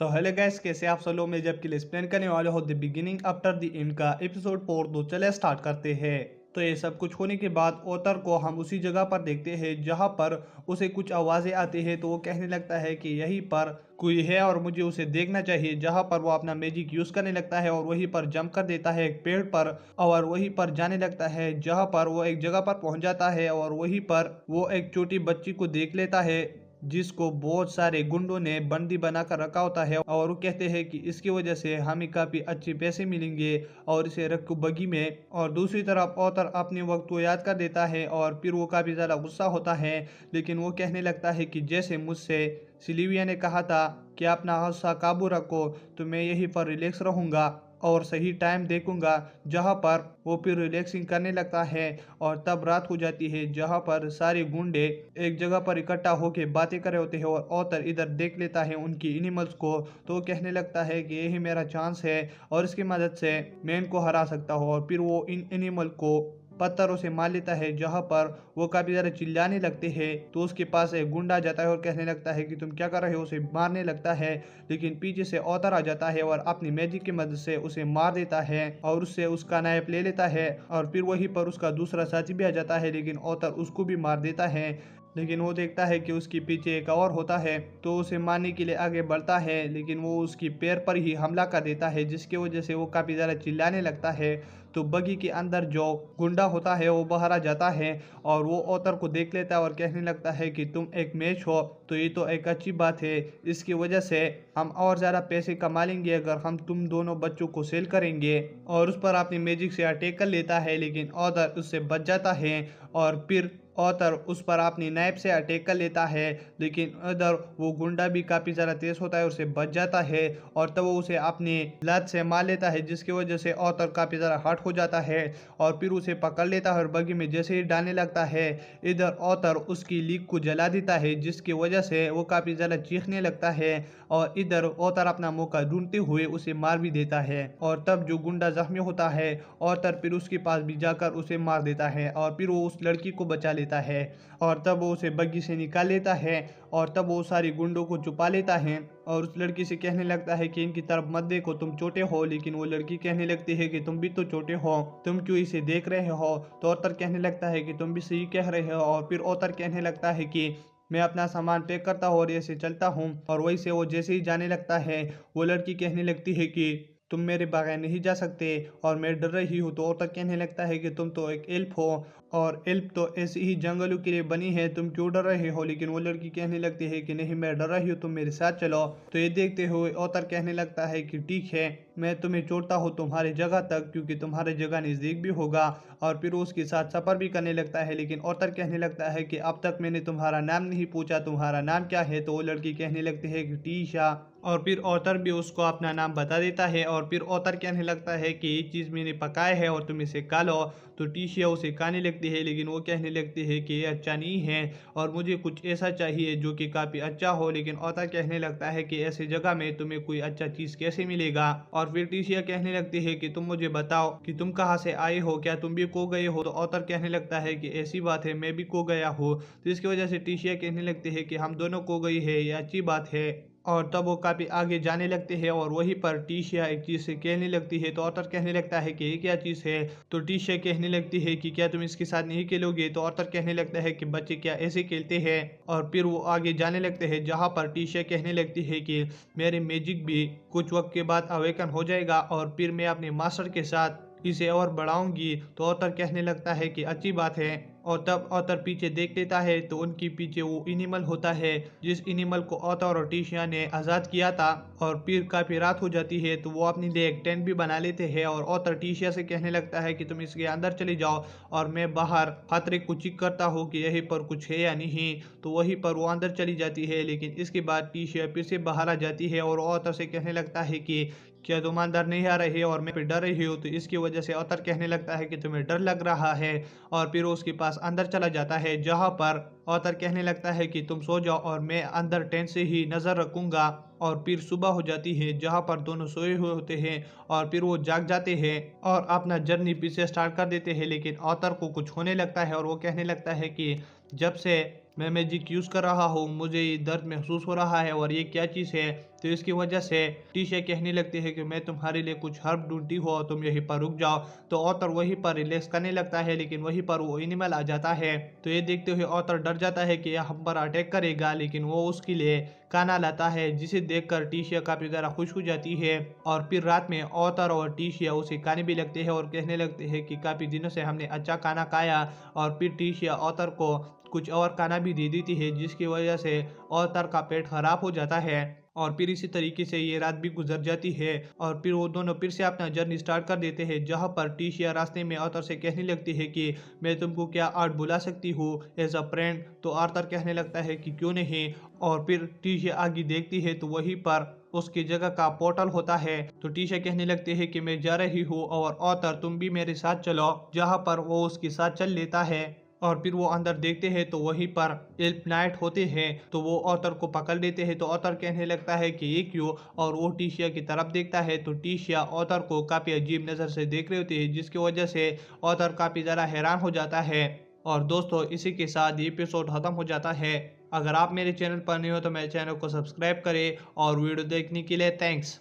तो hello guys, कैसे आप सब लोग। मैं जब के लिए एक्सप्लेन करने वाले हो the beginning after the end का एपिसोड 4। तो चले स्टार्ट करते हैं। तो ये सब कुछ होने के बाद ओतर को हम उसी जगह पर देखते हैं जहां पर उसे कुछ आवाजें आती है। तो वो कहने लगता है कि यहीं पर कोई है और मुझे उसे देखना चाहिए। जहां पर वो अपना मैजिक यूज करने लगता है और वहीं पर जंप कर देता है एक पेड़ पर और वहीं पर जाने लगता है। जहां पर वो एक जगह पर पहुंच जाता है और वहीं पर वो एक छोटी बच्ची को देख लेता है जिसको बहुत सारे गुंडों ने बंदी बनाकर रखा होता है। और वो कहते हैं कि इसकी वजह से हमें काफ़ी अच्छे पैसे मिलेंगे और इसे रखो बगी में। और दूसरी तरफ ऑथर अपने वक्त को याद कर देता है और फिर वो काफ़ी ज़्यादा गुस्सा होता है। लेकिन वो कहने लगता है कि जैसे मुझसे सिल्विया ने कहा था कि अपना गुस्सा काबू रखो, तो मैं यहीं पर रिलैक्स रहूँगा और सही टाइम देखूंगा। जहां पर वो फिर रिलैक्सिंग करने लगता है और तब रात हो जाती है जहां पर सारे गुंडे एक जगह पर इकट्ठा होकर बातें कर रहे होते हैं। और ऑथर इधर देख लेता है उनकी एनिमल्स को। तो वो कहने लगता है कि यही मेरा चांस है और इसकी मदद से मैं इनको हरा सकता हूँ। और फिर वो इन एनिमल को पत्थरों से मार लेता है। जहां पर वो काफी ज्यादा चिल्लाने लगते हैं। तो उसके पास एक गुंडा जाता है और कहने लगता है कि तुम क्या कर रहे हो, उसे मारने लगता है। लेकिन पीछे से ऑथर आ जाता है और अपनी मैजिक की मदद से उसे मार देता है और उससे उसका नायब ले लेता है। और फिर वहीं पर उसका दूसरा साथी भी आ जाता है, लेकिन ऑथर उसको भी मार देता है। लेकिन वो देखता है कि उसके पीछे एक और होता है, तो उसे मारने के लिए आगे बढ़ता है। लेकिन वो उसकी पैर पर ही हमला कर देता है, जिसकी वजह से वो काफी ज्यादा चिल्लाने लगता है। तो बगी के अंदर जो गुंडा होता है वो बाहर आ जाता है और वो ऑथर को देख लेता है और कहने लगता है कि तुम एक मैच हो, तो ये तो एक अच्छी बात है। इसकी वजह से हम और ज़्यादा पैसे कमा लेंगे अगर हम तुम दोनों बच्चों को सेल करेंगे। और उस पर अपनी मैजिक से अटैक कर लेता है, लेकिन ऑथर उससे बच जाता है। और फिर ऑथर उस पर अपनी नाइफ से अटैक कर लेता है, लेकिन उधर वो गुंडा भी काफ़ी ज़्यादा तेज होता है, उससे बच जाता है। और तब वो उसे अपनी लात से मार लेता है, जिसकी वजह से ऑथर काफ़ी ज़्यादा हर्ट हो जाता है। और फिर उसे पकड़ लेता है और बगी में जैसे ही डालने लगता है, इधर ऑथर उसकी लीक को जला देता है, जिसकी वजह से वो काफ़ी ज़्यादा चीखने लगता है। और इधर ऑथर अपना मौका ढूंढते हुए उसे मार भी देता है। और तब जो गुंडा जख्मी होता है, ऑथर फिर उसके पास भी जाकर उसे मार देता है और फिर वो उस लड़की को बचा लेता है। और तब वो उसे बग्गी से निकाल लेता है और तब वो सारी गुंडों को छुपा लेता है और उस लड़की से कहने लगता है कि इनकी तरफ मत देखो, तुम छोटे हो। लेकिन वो लड़की कहने लगती है कि तुम भी तो छोटे हो, तुम क्यों इसे देख रहे हो। तो ऑथर कहने लगता है कि तुम भी सही कह रहे हो। और फिर ऑथर कहने लगता है कि मैं अपना सामान पैक करता हूँ और ऐसे चलता हूँ। और वहीं से वो जैसे ही जाने लगता है, वो लड़की कहने लगती है कि तुम मेरे बगैर नहीं जा सकते और मैं डर रही हूँ। तो ऑथर कहने लगता है कि तुम तो एक एल्फ हो और एल्फ तो ऐसे ही जंगलों के लिए बनी है, तुम क्यों डर रहे हो। लेकिन वो लड़की कहने लगती है कि नहीं, मैं डर रही हूँ, तुम मेरे साथ चलो। तो ये देखते हुए ऑथर कहने लगता है कि ठीक है, मैं तुम्हें छोड़ता हूँ तुम्हारी जगह तक, क्योंकि तुम्हारी जगह नज़दीक भी होगा। और फिर वो उसके साथ सफ़र भी करने लगता है। लेकिन ऑथर कहने लगता है कि अब तक मैंने तुम्हारा नाम नहीं पूछा, तुम्हारा नाम क्या है। तो वो लड़की कहने लगती है कि टीशा। और फिर ऑथर भी उसको अपना नाम बता देता है। और फिर ऑथर कहने लगता है कि ये चीज़ मैंने पकाया है और तुम इसे खा लो। तो टीशिया उसे खाने लगती है, लेकिन वो कहने लगती है कि ये अच्छा नहीं है और मुझे कुछ ऐसा चाहिए जो कि काफ़ी अच्छा हो। लेकिन ऑथर कहने लगता है कि ऐसी जगह में तुम्हें कोई अच्छा चीज़ कैसे मिलेगा। और फिर टीशिया कहने लगती है कि तुम मुझे बताओ कि तुम कहाँ से आए हो, क्या तुम भी खो गए हो। तो ऑथर कहने लगता है कि ऐसी बात है, मैं भी खो गया हूँ। तो इसकी वजह से टीशिया कहने लगती है कि हम दोनों खो गई है, ये अच्छी बात है। और तब वो काफ़ी आगे जाने लगते हैं और वहीं पर टीशिया एक चीज़ से कहने लगती है। तो ऑथर कहने लगता है कि ये क्या चीज़ है। तो टीशिया कहने लगती है कि क्या तुम इसके साथ नहीं खेलोगे। तो ऑथर कहने लगता है कि बच्चे क्या ऐसे खेलते हैं। और फिर वो आगे जाने लगते हैं, जहाँ पर टीशिया कहने लगती है कि मेरे मैजिक भी कुछ वक्त के बाद अवेकन हो जाएगा और फिर मैं अपने मास्टर के साथ इसे और बढ़ाऊंगी। तो ऑथर कहने लगता है कि अच्छी बात है। और तब ऑथर पीछे देख लेता है, तो उनके पीछे वो एनिमल होता है जिस एनिमल को ऑथर और टीशिया ने आज़ाद किया था। और फिर काफ़ी रात हो जाती है, तो वो अपने लिए एक टेंट भी बना लेते हैं। और ऑथर टीशिया से कहने लगता है कि तुम इसके अंदर चले जाओ और मैं बाहर खतरे को चेक करता हूँ कि यहीं पर कुछ है या नहीं। तो वहीं पर वो अंदर चली जाती है। लेकिन इसके बाद टीशिया फिर से बाहर आ जाती है और ऑथर से कहने लगता है कि क्या तुम अंदर नहीं आ रहे और मैं फिर डर रही हूँ। तो इसकी वजह से ऑथर कहने लगता है कि तुम्हें डर लग रहा है। और फिर वो उसके पास अंदर चला जाता है, जहाँ पर ऑथर कहने लगता है कि तुम सो जाओ और मैं अंदर टेंट से ही नज़र रखूंगा। और फिर सुबह हो जाती है, जहाँ पर दोनों सोए हुए होते हैं और फिर वो जाग जाते हैं और अपना जर्नी फिर से स्टार्ट कर देते हैं। लेकिन ऑथर को कुछ होने लगता है और वो कहने लगता है कि जब से मैं मैजिक यूज़ कर रहा हूँ, मुझे ये दर्द महसूस हो रहा है और ये क्या चीज़ है। तो इसकी वजह से टीशिया कहने लगती है कि मैं तुम्हारे लिए कुछ हर्ब ढूंढती हूँ और तुम यहीं पर रुक जाओ। तो ऑथर वहीं पर रिलैक्स करने लगता है, लेकिन वहीं पर वो एनिमल आ जाता है। तो ये देखते हुए ऑथर डर जाता है कि यह हम पर अटैक करेगा, लेकिन वो उसके लिए खाना लाता है, जिसे देखकर टीशिया काफ़ी ज़्यादा खुश हो जाती है। और फिर रात में ऑथर और टीशिया उसे खाने भी लगते हैं और कहने लगते हैं कि काफ़ी दिनों से हमने अच्छा खाना खाया। और फिर टीशिया ऑथर को कुछ और खाना भी दे देती है, जिसकी वजह से ऑथर का पेट खराब हो जाता है। और फिर इसी तरीके से ये रात भी गुजर जाती है और फिर वो दोनों फिर से अपना जर्नी स्टार्ट कर देते हैं, जहाँ पर टीशिया रास्ते में आर्थर से कहने लगती है कि मैं तुमको क्या आज बुला सकती हूँ एज अ फ्रेंड। तो आर्थर कहने लगता है कि क्यों नहीं। और फिर टीशिया आगे देखती है तो वहीं पर उसकी जगह का पोर्टल होता है। तो टीशिया कहने लगती है कि मैं जा रही हूँ और आर्थर तुम भी मेरे साथ चलो, जहाँ पर वो उसके साथ चल लेता है। और फिर वो अंदर देखते हैं तो वहीं पर एल्फ नाइट होते हैं, तो वो ऑथर को पकड़ लेते हैं। तो ऑथर कहने लगता है कि ये क्यों, और वो टीशिया की तरफ देखता है तो टीशिया ऑथर को काफ़ी अजीब नज़र से देख रही होती है, जिसकी वजह से ऑथर काफ़ी ज़्यादा हैरान हो जाता है। और दोस्तों इसी के साथ ये एपिसोड ख़त्म हो जाता है। अगर आप मेरे चैनल पर नहीं हो तो मेरे चैनल को सब्सक्राइब करें और वीडियो देखने के लिए थैंक्स।